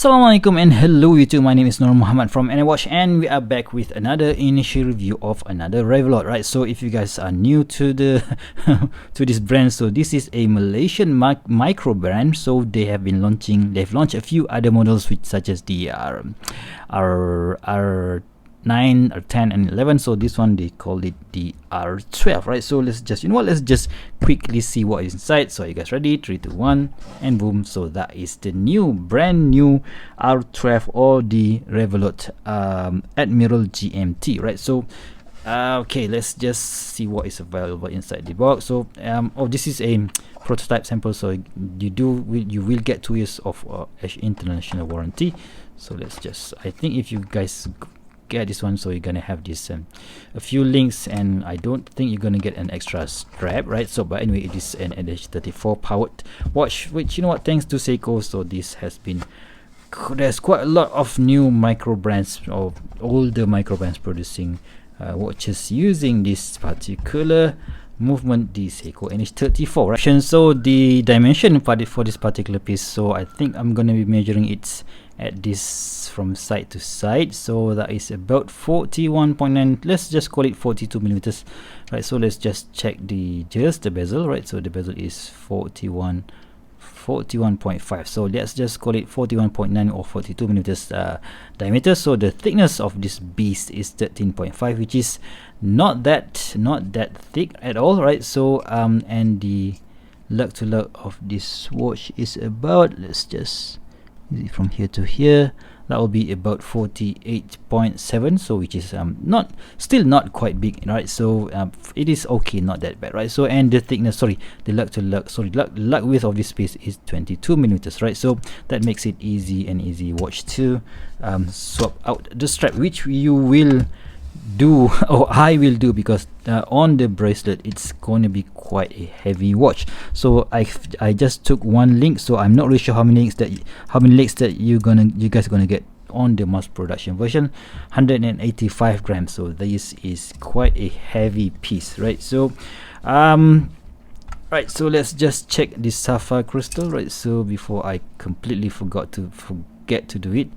Assalamualaikum and hello YouTube, my name is Nur Muhammad from NH, and we are back with another initial review of another Revelot, right? So if you guys are new to the to this brand, so this is a Malaysian micro brand. So they've launched a few other models which such as the R9, R10 and 11. So this one they call it the R12, right? So let's just quickly see what is inside. So are you guys ready? 3, 2, 1 and boom. So that is the brand new R12 or the Revelot Admiral GMT, right? So okay, let's just see what is available inside the box. So this is a prototype sample, so you will get 2 years of international warranty. So let's just, I think if you guys get this one, so you're gonna have this a few links, and I don't think you're gonna get an extra strap, right? So but anyway, it is an NH34 powered watch, which, you know what, thanks to Seiko, so this has been, there's quite a lot of new micro brands or older micro brands producing watches using this particular movement, the Seiko NH34, right? So the dimension for this particular piece, so I think I'm gonna be measuring it at this from side to side, so that is about 41.9, let's just call it 42 millimeters, right? So let's just check the bezel, right? So the bezel is 41.5, so let's just call it 41.9 or 42 millimeters diameter. So the thickness of this beast is 13.5, which is not that thick at all, right? So and the lug to lug of this watch is about, let's just from here to here, that will be about 48.7, so which is still not quite big, right? So it is okay, not that bad, right? So and the thickness, the lug to lug, lug width of this piece is 22 millimeters, right? So that makes it easy watch to swap out the strap, which you will do, or I will do, because on the bracelet it's going to be quite a heavy watch. So I just took one link, so I'm not really sure how many links that you guys gonna get on the mass production version. 185 grams, so this is quite a heavy piece, right? So right, so let's just check the sapphire crystal, right? So before I completely forget to do it,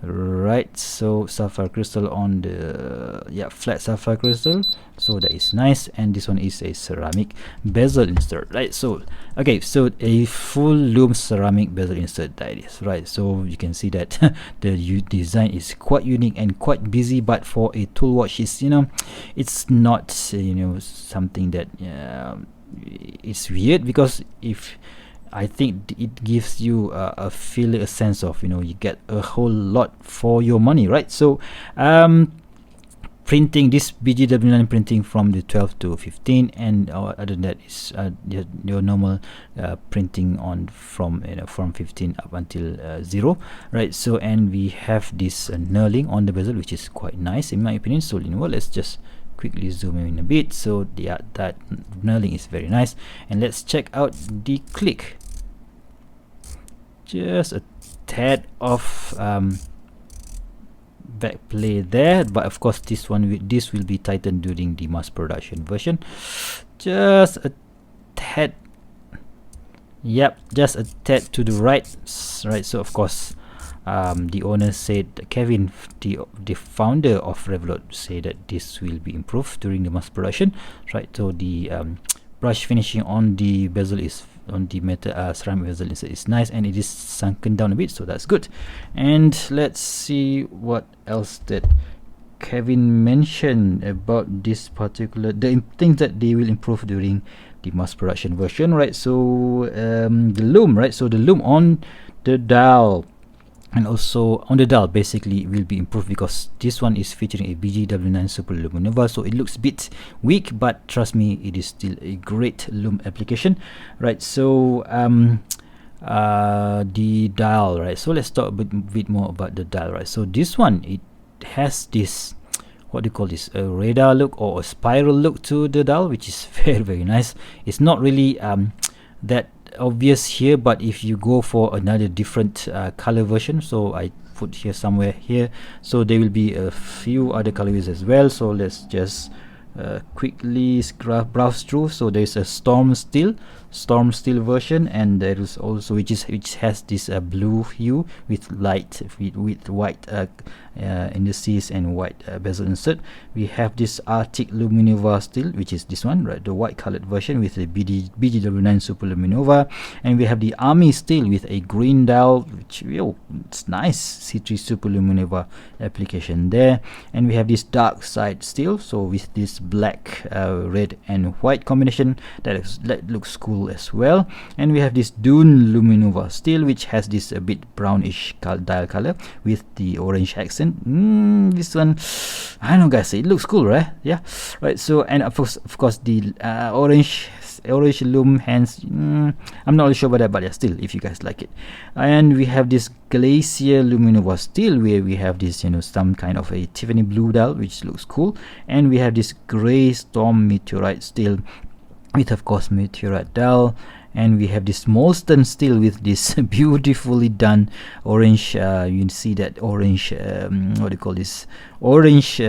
right? So sapphire crystal on the flat sapphire crystal, so that is nice. And this one is a ceramic bezel insert, right? So okay, so a full lume ceramic bezel insert, that is, right? So you can see that the design is quite unique and quite busy, but for a tool watch, is, you know, it's not something that it's weird, because if I think it gives you a sense of, you get a whole lot for your money, right? So printing, this BGW9 printing from the 12 to 15, and other than that is your normal printing on from 15 up until 0, right? So and we have this knurling on the bezel, which is quite nice in my opinion. So let's just quickly zoom in a bit. So that knurling is very nice. And let's check out the click. Just a tad of back play there, but of course this will be tightened during the mass production version. Just a tad, just a tad to the right. So of course the owner said, Kevin, the founder of Revelot, said that this will be improved during the mass production, right? So the brush finishing on the bezel is, on the metal ceramic bezel is nice, and it is sunken down a bit, so that's good. And let's see what else that Kevin mentioned about this particular, the things that they will improve during the mass production version, right? So the lume, right? So the lume on the dial, and also on the dial basically will be improved, because this one is featuring a BGW9 Super Luminova, so it looks a bit weak, but trust me, it is still a great lume application, right? So the dial, right? So let's talk a bit more about the dial, right? So this one, it has this, what do you call this, a radar look or a spiral look to the dial, which is very nice. It's not really that obvious here, but if you go for another different color version, so I put here somewhere here, so there will be a few other colorways as well. So let's just quickly browse through. So there's a storm steel, storm steel version, and there is also which has this blue hue with white indices and white bezel insert. We have this Arctic Luminova steel, which is this one, right, the white colored version with the BGW9 Super Luminova, and we have the Army steel with a green dial, which it's nice C3 Super Luminova application there, and we have this dark side steel, so with this black, red and white combination that looks cool as well, and we have this Dune Luminova steel, which has this a bit brownish dial color with the orange accent. This one, I don't know guys, it looks cool, right? Yeah, right. So, and of course the orange lume hands, I'm not really sure about that, but yeah, still, if you guys like it. And we have this Glacier Luminova steel, where we have this, some kind of a Tiffany blue dial, which looks cool, and we have this gray Storm Meteorite steel with, of course, meteorite dial, and we have this Molten steel with this beautifully done orange, you see that orange, what do you call this, orange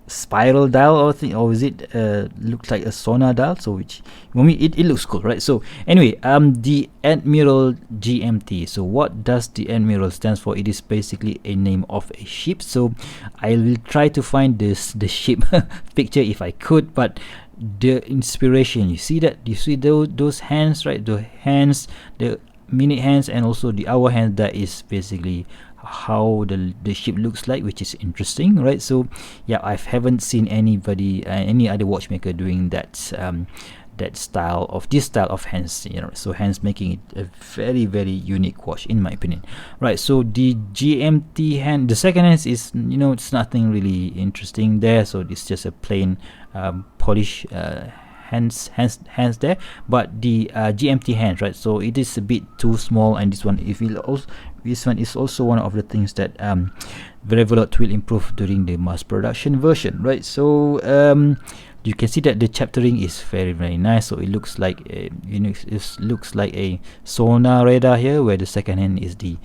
spiral dial, or is it looks like a sonar dial, so which it looks cool, right? So anyway, the Admiral GMT. So what does the Admiral stands for? It is basically a name of a ship, so I will try to find the ship picture if I could, but the inspiration, you see those hands, right? The hands, the minute hands, and also the hour hands, that is basically how the ship looks like, which is interesting, right? So yeah, I haven't seen anybody, any other watchmaker doing that this style of hands, so hence making it a very, very unique watch in my opinion, right? So the GMT hand, the second hand is, it's nothing really interesting there, so it's just a plain polish hands there, but the GMT hands, right, so it is a bit too small, and this one is also one of the things that Revelot will improve during the mass production version, right? So you can see that the chaptering is very, very nice, so it looks like it looks like a sonar radar here, where the second hand is the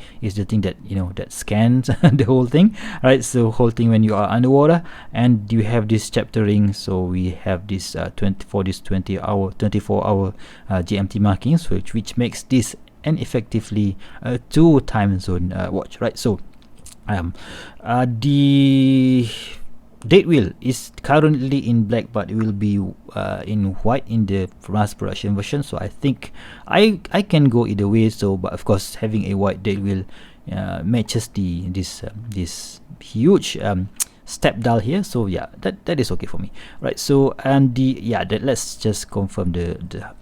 thing that that scans the whole thing, right? So whole thing when you are underwater, and you have this chaptering, so we have this 24-hour GMT markings, which makes this an effectively 2 time zone watch, right? So the date wheel is currently in black, but it will be in white in the mass production version, so I think I can go either way. So, but of course, having a white date wheel matches this huge step dial here, so yeah, that is okay for me, right? So, and let's just confirm the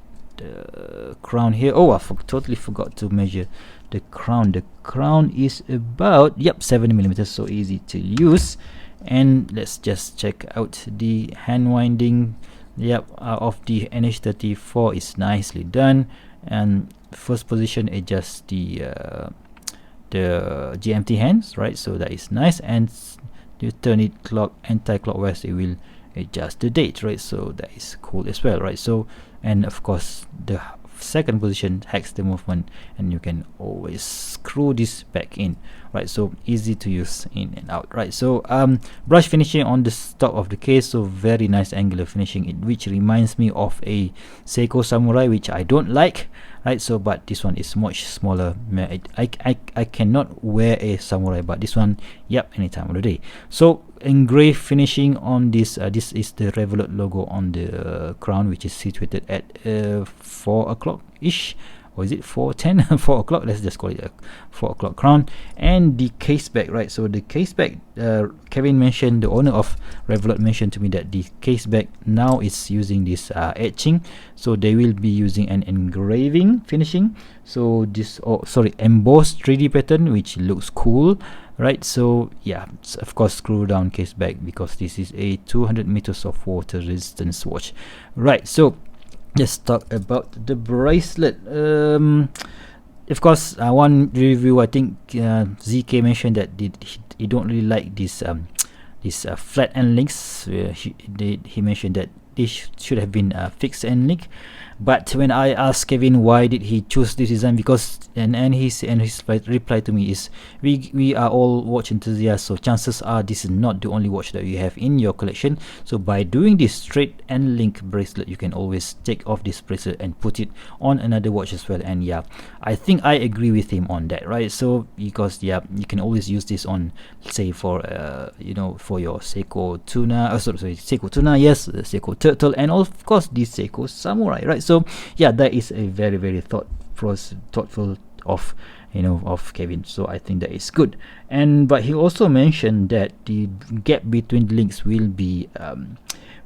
crown here. I totally forgot to measure the crown. The crown is about 7 millimeters, so easy to use. And let's just check out the hand winding. Of the NH34 is nicely done, and first position adjusts the GMT hands, right? So that is nice, and you turn it anti-clockwise, it will adjust the date, right? So that is cool as well, right? So, and of course the second position hacks the movement, and you can always screw this back in, right? So easy to use in and out, right? So brush finishing on the top of the case, so very nice angular finishing, which reminds me of a Seiko Samurai, which I don't like, right? So but this one is much smaller. I cannot wear a Samurai, but this one, any time of the day. So engraved finishing on this, this is the Revelot logo on the crown, which is situated at 4 o'clock ish, or is it 4:10? 4 o'clock, let's just call it a 4 o'clock crown. And the case back, right? So the case back, Kevin mentioned, the owner of Revelot mentioned to me that the case back now is using this etching, so they will be using an engraving finishing, so this embossed 3D pattern, which looks cool, right? So of course, screw down case back, because this is a 200 meters of water resistance watch, right? So let's talk about the bracelet. Of course, one review, I think ZK mentioned that he don't really like this flat end links. He mentioned that this should have been fixed and linked. But when I asked Kevin why did he choose this design, because his reply to me is, we are all watch enthusiasts, so chances are this is not the only watch that you have in your collection. So by doing this straight and link bracelet, you can always take off this bracelet and put it on another watch as well. And yeah, I think I agree with him on that, right? So because yeah, you can always use this on, say, for you know, for your Seiko tuna, sorry, Seiko tuna, yes, the Seiko turtle, and of course the Seiko samurai, right? So yeah, that is a very, very thoughtful of, you know, of Kevin. So I think that is good. And but he also mentioned that the gap between the links will be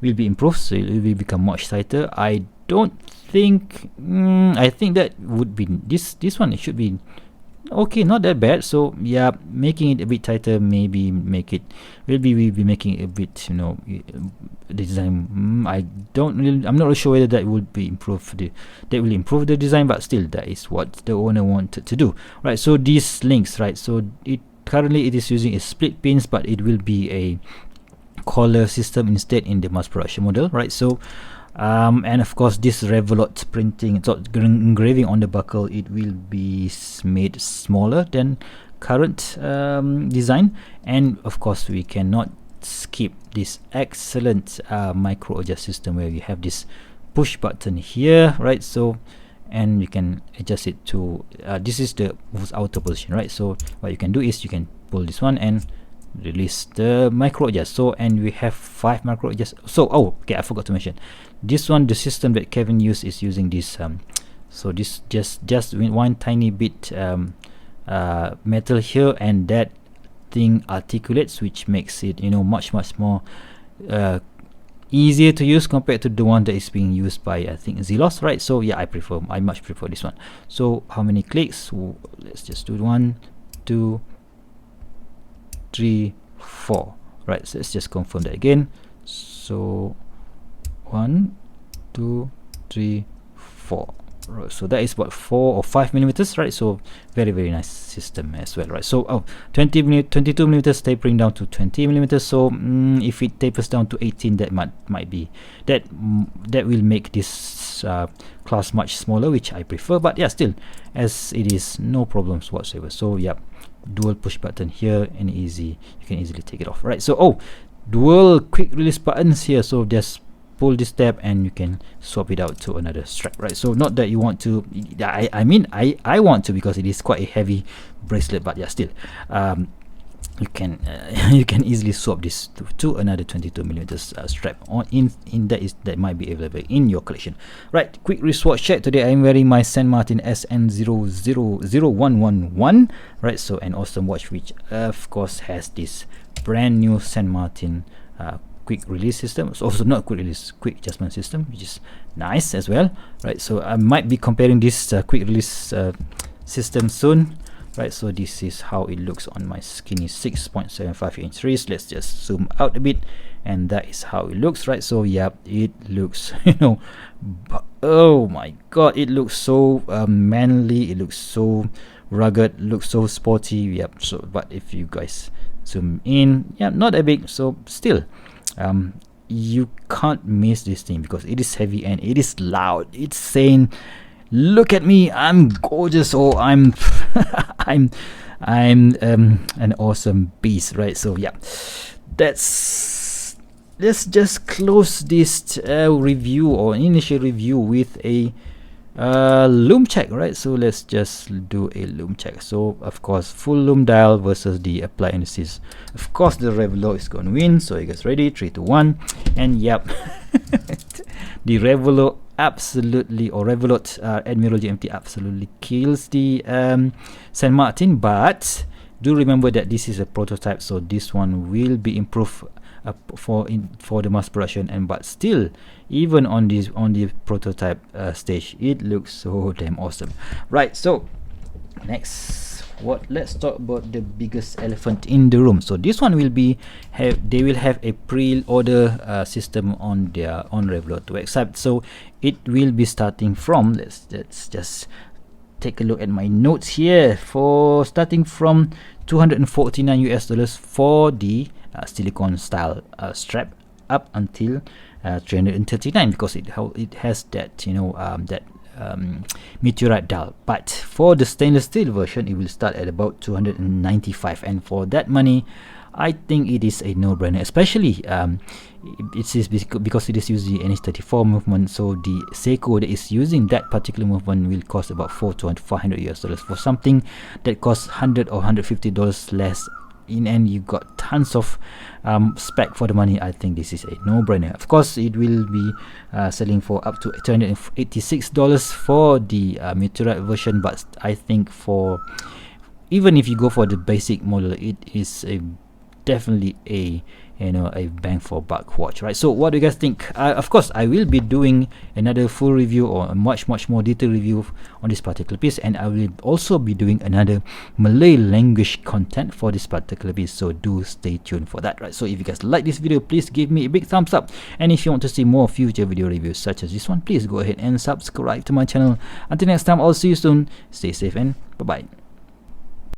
improved, so it will become much tighter. I don't think I think that would be this one. It should be okay, not that bad. So yeah, making it a bit tighter, maybe make it, we'll be making it a bit, you know, design. I'm not really sure whether that would be that will improve the design, but still, that is what the owner wanted to do, right? So these links, right, so currently it is using a split pins, but it will be a collar system instead in the mass production model, right? So and of course this Revelot printing, so engraving on the buckle, it will be made smaller than current design. And of course we cannot skip this excellent micro adjust system, where you have this push button here, right? So and you can adjust it to this is the outer position, right? So what you can do is you can pull this one and release the micro adjust. So and we have 5 micro adjust. So okay, I forgot to mention this one, the system that Kevin used is using this so this just one tiny bit metal here, and that thing articulates, which makes it, you know, much more easier to use compared to the one that is being used by, I think, Zelos, right? So yeah, I much prefer this one. So how many clicks? Let's just do 1, 2, 3, 4, right? So let's just confirm that again. So 1, 2, 3, 4. Right, so that is about 4 or 5 millimeters, right? So very, very nice system as well, right? So 22 millimeters tapering down to 20 millimeters. So if it tapers down to 18, that might be that will make this class much smaller, which I prefer. But yeah, still, as it is, no problems whatsoever. So yeah, dual push button here, and you can easily take it off, right? So dual quick release buttons here, so just pull this tab and you can swap it out to another strap, right? So not that you want to, I mean I want to, because it is quite a heavy bracelet, but yeah, still you can you can easily swap this to another 22 millimeters strap on that might be available in your collection, right? Quick wristwatch check. Today I'm wearing my Saint Martin SN000111, right? So an awesome watch, which of course has this brand new Saint Martin quick release system. So also not quick release, quick adjustment system, which is nice as well, right? So I might be comparing this quick release system soon, right? So this is how it looks on my skinny 6.75 inch wrist. Let's just zoom out a bit, and that is how it looks, right? So yeah, it looks, you know, oh my god, it looks so manly, it looks so rugged, looks so sporty. Yep. So but if you guys zoom in, yeah, not that big, so still you can't miss this thing, because it is heavy and it is loud. It's saying, look at me, I'm gorgeous, or I'm I'm an awesome beast, right? So yeah, let's just close this review, or initial review, with a loom check, right? So let's just do a loom check. So of course, full loom dial versus the applied indices. Of course, the Revelot is going to win. So you guys ready? 3, 2, 1, and yep, the Revelot absolutely, or Revelot Admiral GMT absolutely kills the Saint Martin. But do remember that this is a prototype, so this one will be improved for the mass production. And but still, even on the prototype stage, it looks so damn awesome, right? So next, let's talk about the biggest elephant in the room. So this one will be they will have a pre-order system on their Revelot website. So it will be starting from, let's just take a look at my notes here, for starting from $249 US for the silicone style strap, up until 339 because it has that, you know, that meteorite dial. But for the stainless steel version, it will start at about 295, and for that money, I think it is a no-brainer, especially it is because it is using the NH34 movement. So the Seiko that is using that particular movement will cost about $400 to $500 US for something that costs $100 or $150 less. In end, you got tons of spec for the money. I think this is a no-brainer. Of course, it will be selling for up to $286 for the meteorite version, but I think for even if you go for the basic model, it is a definitely a, you know, a bang for buck watch, right? So what do you guys think? Of course, I will be doing another full review or a much more detailed review on this particular piece, and I will also be doing another Malay language content for this particular piece, so do stay tuned for that, right? So if you guys like this video, please give me a big thumbs up, and if you want to see more future video reviews such as this one, please go ahead and subscribe to my channel. Until next time, I'll see you soon. Stay safe and bye bye.